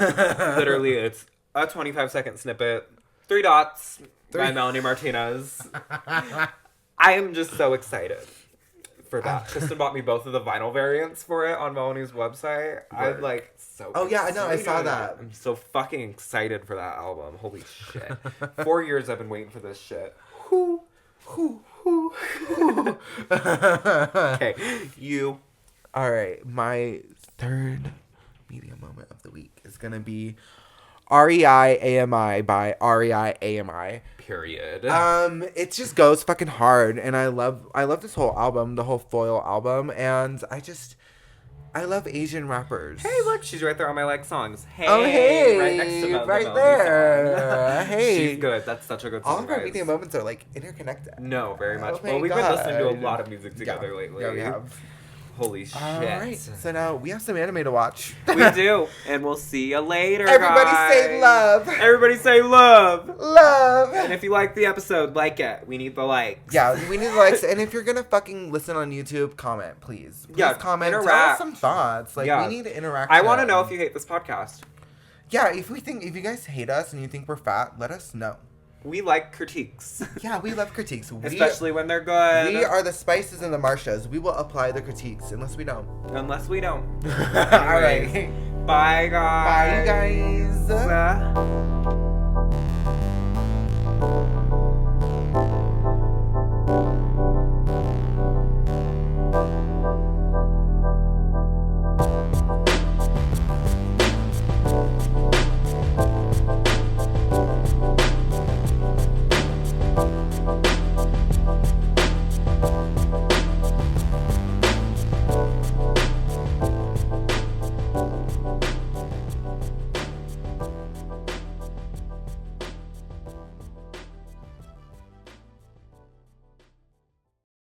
literally, it's a 25-second snippet. 3 dots by Melanie Martinez. I am just so excited for that. Tristan bought me both of the vinyl variants for it on Melanie's website. I'm like so Oh yeah, I know, I saw that. I'm so fucking excited for that album. Holy shit. 4 years I've been waiting for this shit. Okay, you. Alright, my third media moment of the week is gonna be REIAMI by REIAMI. Period. It just goes fucking hard, and I love this whole album, the whole Foil album, and I love Asian rappers. Hey, look, she's right there on my like songs. Hey, Oh, hey, right next to the right Melanie there. song. Hey. She's good. That's such a good song. All of our guys. media moments are like interconnected. No, very much. Oh my Well, we've been listening to a God. lot of music together lately. Yeah, we have. Holy shit. All right, so now we have some anime to watch. We do, and we'll see you later, Everybody guys. say love. Everybody say love. Love. And if you like the episode, like it. We need the likes. Yeah, we need likes, and if you're gonna fucking listen on YouTube, comment, please. Please Yeah, comment. Tell us interact. some thoughts. Like, Yeah. we need interaction. I want to know if you hate this podcast. Yeah, if you guys hate us and you think we're fat, let us know. We like critiques. Yeah, we love critiques. Especially when they're good. We are the Spices and the Marshas. We will apply the critiques unless we don't. Unless we don't. All right. Bye, guys. Bye, you guys.